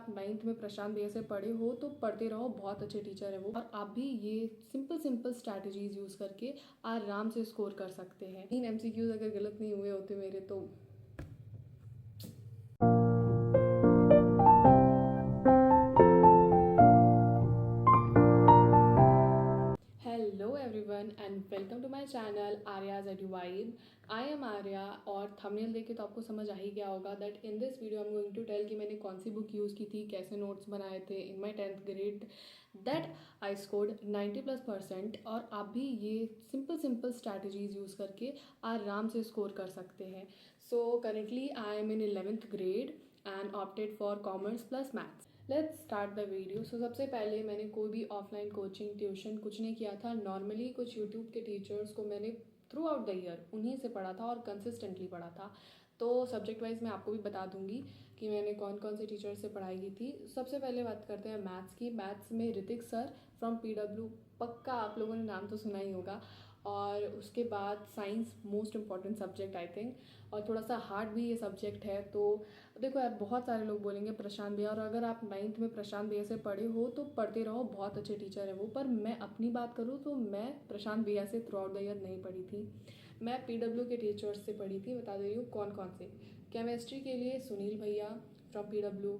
आप 9th में प्रशांत भैया से पढ़े हो तो पढ़ते रहो, बहुत अच्छे टीचर है वो। और आप भी ये सिंपल स्ट्रैटेजीज यूज़ करके आराम से स्कोर कर सकते हैं। 3 MCQs अगर गलत नहीं हुए होते मेरे तो hello everyone and welcome to my channel Arya's edu vibe. I am Arya और थंबनेल देख के तो आपको समझ आ ही गया होगा that in this video I am going to tell कि मैंने कौन सी बुक यूज़ की थी, कैसे नोट्स बनाए थे in my 10th grade that I scored 90+%। और आप भी ये सिंपल स्ट्रैटेजीज यूज़ करके आराम से स्कोर कर सकते हैं। So currently I am in 11th grade and opted for commerce plus maths. Let's start the video. So सबसे पहले मैंने कोई भी ऑफलाइन कोचिंग ट्यूशन कुछ नहीं किया था। नॉर्मली कुछ यूट्यूब के टीचर्स को मैंने थ्रू आउट द ईयर उन्हीं से पढ़ा था और कंसिस्टेंटली पढ़ा था। तो सब्जेक्ट वाइज मैं आपको भी बता दूंगी कि मैंने कौन कौन से टीचर से पढ़ाई की थी। सबसे पहले बात करते हैं मैथ्स की। मैथ्स में ऋतिक सर फ्रॉम PW, पक्का आप लोगों ने नाम तो सुना ही होगा। और उसके बाद science, most important subject I think, और थोड़ा सा हार्ड भी ये सब्जेक्ट है। तो देखो यार, बहुत सारे लोग बोलेंगे प्रशांत भैया, और अगर आप 9th में प्रशांत भैया से पढ़े हो तो पढ़ते रहो, बहुत अच्छे टीचर है वो। पर मैं अपनी बात करूँ तो मैं प्रशांत भैया से थ्रू आउट द ईयर नहीं पढ़ी थी। मैं PW के टीचर्स से पढ़ी थी। बता दे रही हूँ कौन कौन से। केमिस्ट्री के लिए सुनील भैया फ्रॉम PW,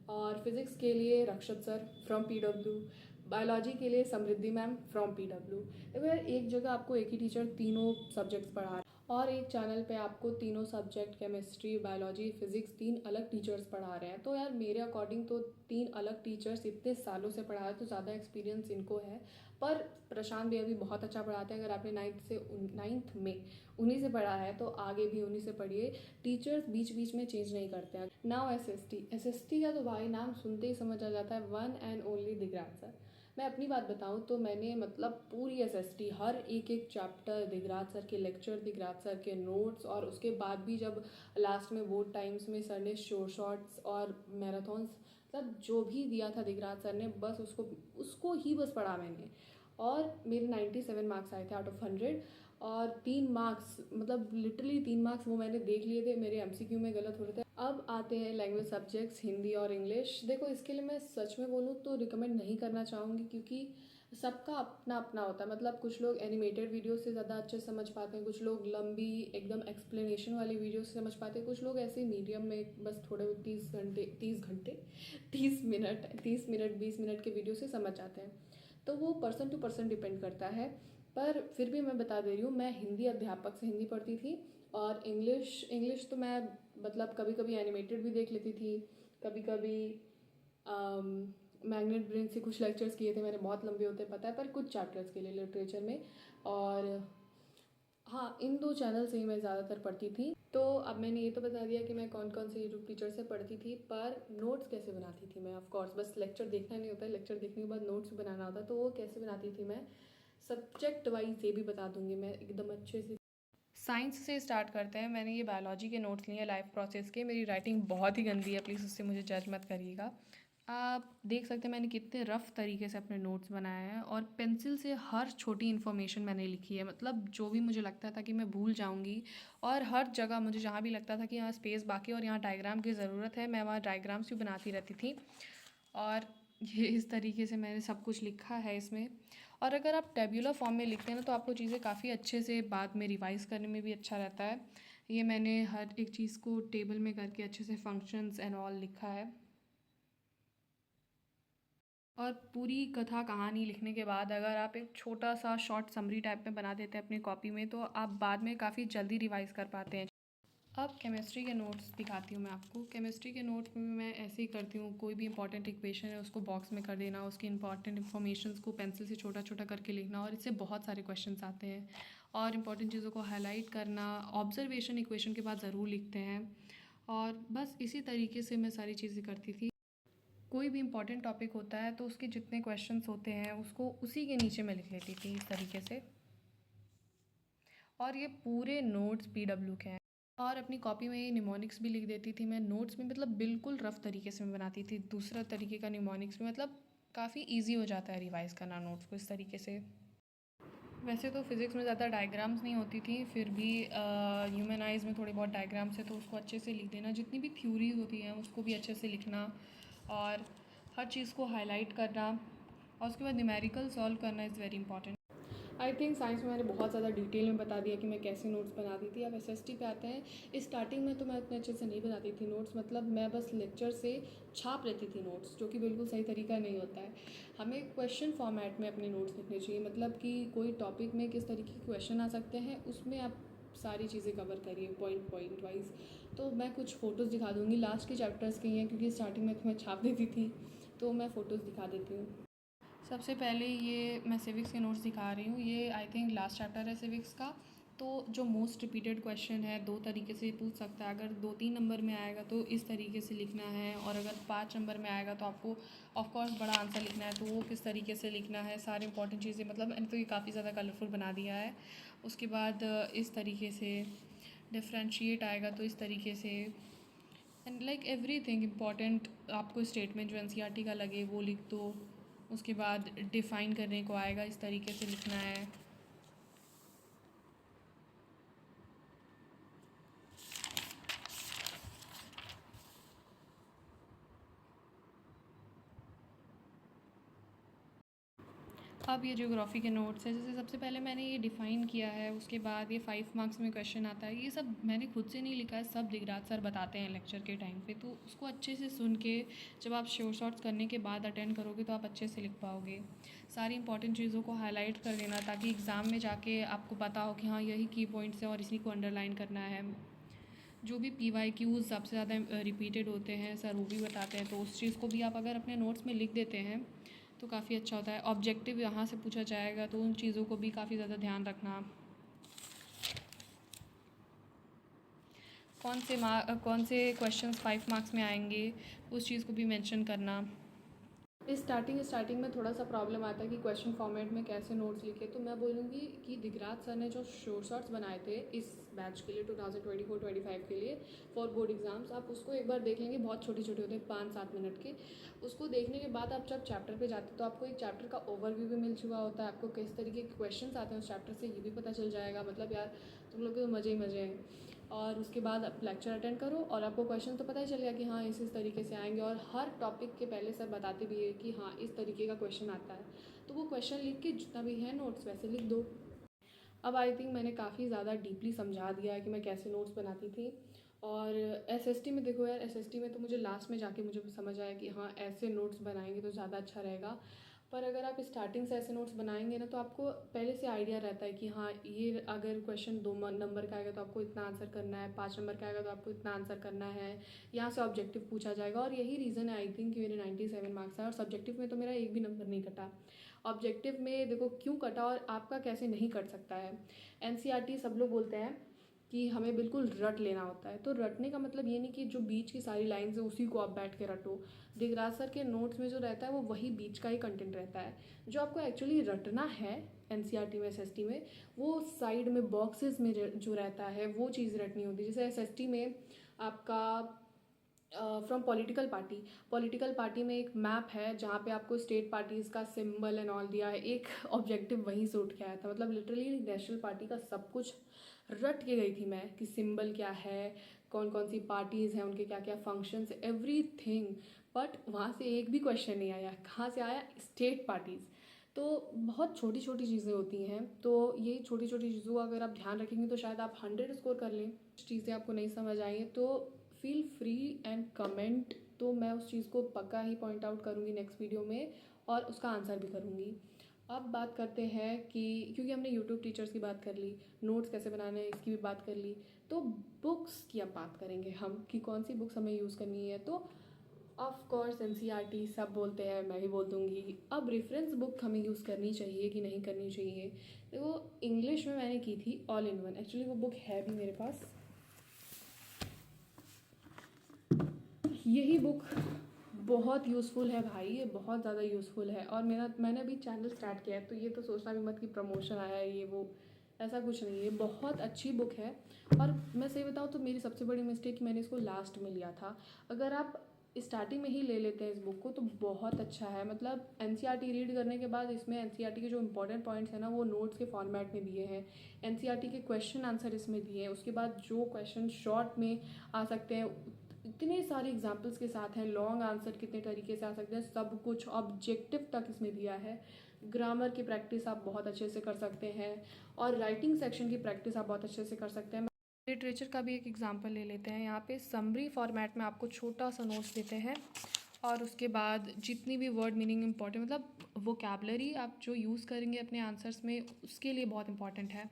और फिज़िक्स के लिए रक्षत सर फ्रॉम PW, बायोलॉजी के लिए समृद्धि मैम फ्रॉम PW। देखो यार, एक जगह आपको एक ही टीचर तीनों सब्जेक्ट्स पढ़ा रहा है और एक चैनल पे आपको तीनों सब्जेक्ट केमिस्ट्री, बायोलॉजी, फिजिक्स 3 अलग टीचर्स पढ़ा रहे हैं। तो यार मेरे अकॉर्डिंग तो 3 अलग टीचर्स इतने सालों से पढ़ा रहे हैं तो ज़्यादा एक्सपीरियंस इनको है। पर प्रशांत भैया भी बहुत अच्छा पढ़ाते हैं। अगर आपने 9th में उन्हीं से पढ़ा है तो आगे भी उन्हीं से पढ़िए। टीचर्स बीच बीच में चेंज नहीं करते हैं। नाउ SST का तो भाई नाम सुनते ही समझ आ जाता है, one and only Digraj sir. मैं अपनी बात बताऊं तो मैंने मतलब पूरी SST, हर एक चैप्टर दिगराज सर के लेक्चर, दिगराज सर के नोट्स, और उसके बाद भी जब लास्ट में बोर्ड टाइम्स में सर ने शॉर्ट्स और मैराथन्स, मतलब जो भी दिया था दिगराज सर ने, बस उसको ही बस पढ़ा मैंने। और मेरे 97 मार्क्स आए थे आउट ऑफ 100। और 3 मार्क्स, मतलब लिटरली 3 मार्क्स वो मैंने देख लिए थे, मेरे MCQ में गलत हो रहे थे। अब आते हैं लैंग्वेज सब्जेक्ट्स, हिंदी और इंग्लिश। देखो, इसके लिए मैं सच में बोलूँ तो रिकमेंड नहीं करना चाहूँगी, क्योंकि सबका अपना अपना होता है। मतलब कुछ लोग एनिमेटेड वीडियो से ज़्यादा अच्छे समझ पाते हैं, कुछ लोग लंबी एकदम एक्सप्लेनेशन वाली वीडियो से समझ पाते हैं, कुछ लोग ऐसे मीडियम में बस थोड़े 30 मिनट 20 मिनट के वीडियो से समझ आते हैं। तो वो पर्सन टू पर्सन डिपेंड करता है। पर फिर भी मैं बता दे रही हूँ, मैं हिंदी अध्यापक से हिंदी पढ़ती थी। और इंग्लिश तो मैं मतलब कभी कभी एनिमेटेड भी देख लेती थी, कभी कभी मैग्नेट ब्रेन से कुछ लेक्चर्स किए थे मैंने, बहुत लंबे होते पता है, पर कुछ चैप्टर्स के लिए लिटरेचर में। और हाँ, इन 2 चैनल से ही मैं ज़्यादातर पढ़ती थी। तो अब मैंने ये तो बता दिया कि मैं कौन कौन से यूट्यूब टीचर से पढ़ती थी, पर नोट्स कैसे बनाती थी मैं। ऑफ कोर्स बस लेक्चर देखना नहीं होता है, लेक्चर देखने के बाद नोट्स भी बनाना होता है। तो वो कैसे बनाती थी मैं, सब्जेक्ट वाइज ये भी बता दूंगी मैं एकदम अच्छे से। साइंस से स्टार्ट करते हैं। मैंने ये बायोलॉजी के नोट्स लिए लाइफ प्रोसेस के। मेरी राइटिंग बहुत ही गंदी है, प्लीज़ उससे मुझे जज मत करिएगा। आप देख सकते हैं मैंने कितने रफ़ तरीके से अपने नोट्स बनाए हैं, और पेंसिल से हर छोटी इन्फॉर्मेशन मैंने लिखी है। मतलब जो भी मुझे लगता था कि मैं भूल जाऊंगी, और हर जगह मुझे जहाँ भी लगता था कि यहाँ स्पेस बाकी और यहाँ डायग्राम की ज़रूरत है, मैं वहाँ डायग्राम्स भी बनाती रहती थी। और ये इस तरीके से मैंने सब कुछ लिखा है इसमें। और अगर आप टेब्यूलर फॉर्म में लिखते हैं ना तो आपको चीज़ें काफ़ी अच्छे से बाद में रिवाइज करने में भी अच्छा रहता है। ये मैंने हर एक चीज़ को टेबल में करके अच्छे से फंक्शंस एंड ऑल लिखा है। और पूरी कथा कहानी लिखने के बाद अगर आप एक छोटा सा शॉर्ट समरी टाइप में बना देते हैं अपनी कॉपी में, तो आप बाद में काफ़ी जल्दी रिवाइज कर पाते हैं। अब केमिस्ट्री के नोट्स दिखाती हूँ मैं आपको। केमिस्ट्री के नोट्स में मैं ऐसे ही करती हूँ, कोई भी इंपॉर्टेंट इक्वेशन है उसको बॉक्स में कर देना, उसकी इंपॉर्टेंट इन्फॉर्मेशंस को पेंसिल से छोटा छोटा करके लिखना, और इससे बहुत सारे क्वेश्चंस आते हैं। और इंपॉर्टेंट चीज़ों को हाईलाइट करना, ऑब्जर्वेशन इक्वेशन के बाद ज़रूर लिखते हैं। और बस इसी तरीके से मैं सारी चीज़ें करती थी। कोई भी इंपॉर्टेंट टॉपिक होता है तो उसके जितने क्वेश्चंस होते हैं उसको उसी के नीचे मैं लिख लेती थी इस तरीके से। और ये पूरे नोट्स PW के हैं। और अपनी कॉपी में ये निमोनिक्स भी लिख देती थी मैं नोट्स में, मतलब बिल्कुल रफ़ तरीके से मैं बनाती थी। दूसरा तरीके का निमोनिक्स में, मतलब काफ़ी इजी हो जाता है रिवाइज़ करना नोट्स को इस तरीके से। वैसे तो फिज़िक्स में ज़्यादा डायग्राम्स नहीं होती थी, फिर भी ह्यूमन आइज़ में थोड़ी बहुत डायग्राम्स है तो उसको अच्छे से लिख देना। जितनी भी थ्योरीज होती हैं उसको भी अच्छे से लिखना। और हर चीज़ को हाईलाइट करना और उसके बाद न्यूमेरिकल सॉल्व करना is very important. I think science में मैंने बहुत ज़्यादा डिटेल में बता दिया कि मैं कैसे नोट्स बनाती थी। अब एसएसटी पे आते हैं। स्टार्टिंग में तो मैं उतने अच्छे से नहीं बनाती थी नोट्स, मतलब मैं बस लेक्चर से छाप लेती थी नोट्स, जो कि बिल्कुल सही तरीका नहीं होता है। हमें क्वेश्चन फॉर्मेट में अपने नोट्स लिखने चाहिए, मतलब कि कोई टॉपिक में किस तरीके के क्वेश्चन आ सकते हैं उसमें आप सारी चीज़ें कवर करिए पॉइंट पॉइंट वाइज। तो मैं कुछ फ़ोटोज़ दिखा दूँगी, लास्ट के चैप्टर्स की हैं क्योंकि स्टार्टिंग में तो मैं छाप देती थी, तो मैं फ़ोटोज़ दिखा देती हूँ। सबसे पहले ये मैं सिविक्स के नोट्स दिखा रही हूँ। ये आई थिंक लास्ट चैप्टर है सिविक्स का। तो जो मोस्ट रिपीटेड क्वेश्चन है 2 तरीके से पूछ सकता है। अगर 2-3 नंबर में आएगा तो इस तरीके से लिखना है, और अगर 5 नंबर में आएगा तो आपको ऑफ कोर्स बड़ा आंसर लिखना है, तो वो किस तरीके से लिखना है, सारे इंपॉर्टेंट चीज़ें, मतलब मैंने तो ये काफ़ी ज़्यादा कलरफुल बना दिया है। उसके बाद इस तरीके से डिफ्रेंशिएट आएगा तो इस तरीके से, एंड लाइक एवरीथिंग इम्पॉर्टेंट आपको स्टेटमेंट जो एनसीईआरटी का लगे वो लिख दो। उसके बाद डिफ़ाइन करने को आएगा, इस तरीके से लिखना है। अब ये ज्योग्राफी के नोट्स है, जैसे सबसे पहले मैंने ये डिफ़ाइन किया है, उसके बाद ये 5 मार्क्स में क्वेश्चन आता है। ये सब मैंने खुद से नहीं लिखा है, सब दिगराज सर बताते हैं लेक्चर के टाइम पे, तो उसको अच्छे से सुन के जब आप श्योर शॉर्ट्स करने के बाद अटेंड करोगे तो आप अच्छे से लिख पाओगे। सारी इंपॉर्टेंट चीज़ों को हाईलाइट कर देना ताकि एग्ज़ाम में जाके आपको पता हो कि हाँ यही की पॉइंट्स हैं और इसी को अंडरलाइन करना है। जो भी PYQs सबसे ज़्यादा रिपीटेड होते हैं सर वो भी बताते हैं, तो उस चीज़ को भी आप अगर अपने नोट्स में लिख देते हैं तो काफ़ी अच्छा होता है। ऑब्जेक्टिव यहाँ से पूछा जाएगा तो उन चीज़ों को भी काफ़ी ज़्यादा ध्यान रखना। कौन से क्वेश्चंस 5 मार्क्स में आएंगे उस चीज़ को भी मेंशन करना। स्टार्टिंग में थोड़ा सा प्रॉब्लम आता है कि क्वेश्चन फॉर्मेट में कैसे नोट्स लिखे, तो मैं बोलूँगी कि दिगराज सर ने जो शॉर्ट शॉर्ट्स बनाए थे इस बैच के लिए 2024-25 के लिए फॉर बोर्ड एग्जाम्स, आप उसको एक बार देख लेंगे। बहुत छोटे छोटे होते हैं, 5-7 मिनट के। उसको देखने के बाद आप जब चैप्टर पे जाते हैं तो आपको एक चैप्टर का ओवरव्यू भी मिल चुका होता है, आपको किस तरीके के क्वेश्चन आते हैं उस चैप्टर से ये भी पता चल जाएगा। मतलब यार तुम लोग के तो मज़े ही मज़े हैं। और उसके बाद आप लेक्चर अटेंड करो और आपको क्वेश्चन तो पता ही चलेगा कि हाँ इस तरीके से आएंगे, और हर टॉपिक के पहले सर बताते भी है कि हाँ इस तरीके का क्वेश्चन आता है, तो वो क्वेश्चन लिख के जितना भी है नोट्स वैसे लिख दो। अब आई थिंक मैंने काफ़ी ज़्यादा डीपली समझा दिया है कि मैं कैसे नोट्स बनाती थी। और एसएसटी में देखो यार, एसएसटी में तो मुझे लास्ट में जाके मुझे समझ आया कि हाँ ऐसे नोट्स बनाएंगे तो ज़्यादा अच्छा रहेगा। पर अगर आप स्टार्टिंग से ऐसे नोट्स बनाएंगे ना तो आपको पहले से आइडिया रहता है कि हाँ ये अगर क्वेश्चन 2 नंबर का आएगा तो आपको इतना आंसर करना है, 5 नंबर का आएगा तो आपको इतना आंसर करना है, यहाँ से ऑब्जेक्टिव पूछा जाएगा। और यही रीज़न है आई थिंक कि मेरे 97 मार्क्स आए, और सब्जेक्टिव में तो मेरा एक भी नंबर नहीं कटा। ऑब्जेक्टिव में देखो क्यों कटा और आपका कैसे नहीं कट सकता है। एनसीईआरटी सब लोग बोलते हैं कि हमें बिल्कुल रट लेना होता है, तो रटने का मतलब ये नहीं कि जो बीच की सारी लाइन्स है उसी को आप बैठ के रटो। दिगराज सर के नोट्स में जो रहता है वो वही बीच का ही कंटेंट रहता है। जो आपको एक्चुअली रटना है एनसीईआरटी में, एसएसटी में, वो साइड में बॉक्सेस में जो रहता है वो चीज़ रटनी होती है। जैसे एसएसटी में आपका फ्रॉम पॉलिटिकल पार्टी में एक मैप है जहाँ पे आपको स्टेट पार्टीज़ का सिंबल एंड ऑल दिया है। एक ऑब्जेक्टिव वहीं से उठ के आया था, मतलब लिटरली नेशनल पार्टी का सब कुछ रट के गई थी मैं कि सिंबल क्या है, कौन कौन सी पार्टीज़ हैं, उनके क्या क्या फंक्शंस, एवरीथिंग। बट वहाँ से एक भी क्वेश्चन नहीं आया। कहाँ से आया? State parties. तो बहुत छोटी छोटी चीज़ें होती हैं, तो ये छोटी छोटी चीज़ों का अगर आप ध्यान रखेंगे तो शायद आप 100 स्कोर कर लें। चीज़ें आपको नहीं समझ आई हैं तो फील फ्री एंड कमेंट, तो मैं उस चीज़ को पक्का ही पॉइंट आउट करूँगी नेक्स्ट वीडियो में और उसका आंसर भी करूँगी। अब बात करते हैं कि क्योंकि हमने यूट्यूब टीचर्स की बात कर ली, नोट्स कैसे बनाने हैं इसकी भी बात कर ली, तो बुक्स की अब बात करेंगे हम कि कौन सी बुक्स हमें यूज़ करनी है। तो ऑफ कोर्स एनसीईआरटी सब बोलते हैं, मैं भी बोल दूँगी। अब रेफरेंस बुक हमें यूज़ करनी चाहिए कि नहीं करनी चाहिए। देखो इंग्लिश में मैंने की थी ऑल इन वन, एक्चुअली वो बुक है भी मेरे पास। यही बुक बहुत यूज़फुल है भाई, ये बहुत ज़्यादा यूज़फुल है। और मैंने अभी चैनल स्टार्ट किया है तो ये तो सोचना भी मत कि प्रमोशन आया है ये वो, ऐसा कुछ नहीं है। बहुत अच्छी बुक है। और मैं सही बताऊँ तो मेरी सबसे बड़ी मिस्टेक मैंने इसको लास्ट में लिया था। अगर आप स्टार्टिंग में ही ले लेते हैं इस बुक को तो बहुत अच्छा है। मतलब एनसीईआरटी रीड करने के बाद इसमें एनसीईआरटी के जो इंपॉर्टेंट पॉइंट्स हैं ना वो नोट्स के फॉर्मेट में दिए हैं। एनसीईआरटी के क्वेश्चन आंसर इसमें दिए हैं। उसके बाद जो क्वेश्चन शॉर्ट में आ सकते हैं इतने सारे एग्जाम्पल्स के साथ हैं, लॉन्ग आंसर कितने तरीके से आ सकते हैं, सब कुछ ऑब्जेक्टिव तक इसमें दिया है। ग्रामर की प्रैक्टिस आप बहुत अच्छे से कर सकते हैं और राइटिंग सेक्शन की प्रैक्टिस आप बहुत अच्छे से कर सकते हैं। लिटरेचर का भी एक एग्जांपल ले लेते हैं। यहाँ पे समरी फॉर्मेट में आपको छोटा सा नोट्स देते हैं और उसके बाद जितनी भी वर्ड मीनिंग इंपॉर्टेंट, मतलब वोकैबलरी आप जो यूज़ करेंगे अपने आंसर्स में, उसके लिए बहुत इंपॉर्टेंट है।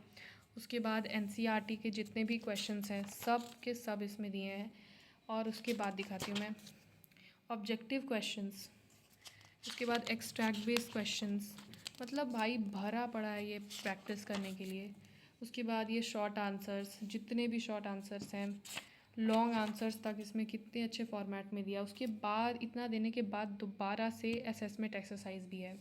उसके बाद एनसीईआरटी के जितने भी क्वेश्चंस हैं सब के सब इसमें दिए हैं। और उसके बाद दिखाती हूँ मैं ऑब्जेक्टिव क्वेश्चंस, उसके बाद एक्सट्रैक्ट बेस्ड क्वेश्चंस, मतलब भाई भरा पड़ा है ये प्रैक्टिस करने के लिए। उसके बाद ये शॉर्ट आंसर्स, जितने भी शॉर्ट आंसर्स हैं, लॉन्ग आंसर्स तक इसमें कितने अच्छे फॉर्मेट में दिया। उसके बाद इतना देने के बाद दोबारा से असेसमेंट एक्सरसाइज भी है।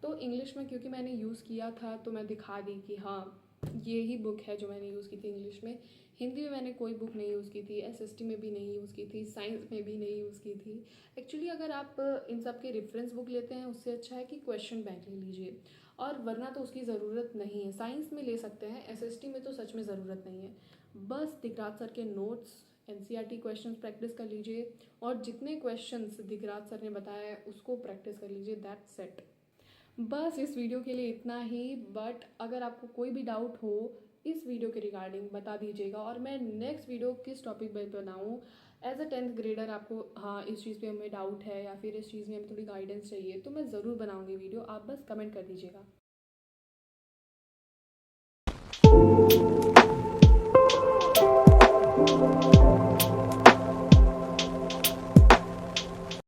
तो इंग्लिश में क्योंकि मैंने यूज़ किया था तो मैं दिखा दी कि हाँ ये ही बुक है जो मैंने यूज़ की थी इंग्लिश में। हिंदी में मैंने कोई बुक नहीं यूज़ की थी, एसएसटी में भी नहीं यूज़ की थी, साइंस में भी नहीं यूज़ की थी। एक्चुअली अगर आप इन सब के रेफरेंस बुक लेते हैं उससे अच्छा है कि क्वेश्चन बैंक ले लीजिए, और वरना तो उसकी ज़रूरत नहीं है। साइंस में ले सकते हैं, एसएसटी में तो सच में ज़रूरत नहीं है। बस दिगराज सर के नोट्स, एनसीईआरटी क्वेश्चंस प्रैक्टिस कर लीजिए और जितने क्वेश्चंस दिगराज सर ने बताया है उसको प्रैक्टिस कर लीजिए, दैट्स इट। बस इस वीडियो के लिए इतना ही। बट अगर आपको कोई भी डाउट हो इस वीडियो के रिगार्डिंग बता दीजिएगा और मैं नेक्स्ट वीडियो किस टॉपिक पर बनाऊँ। एज अ 10th ग्रेडर आपको हाँ इस चीज़ पे हमें डाउट है या फिर इस चीज़ में हमें थोड़ी गाइडेंस चाहिए तो मैं ज़रूर बनाऊँगी वीडियो, आप बस कमेंट कर दीजिएगा।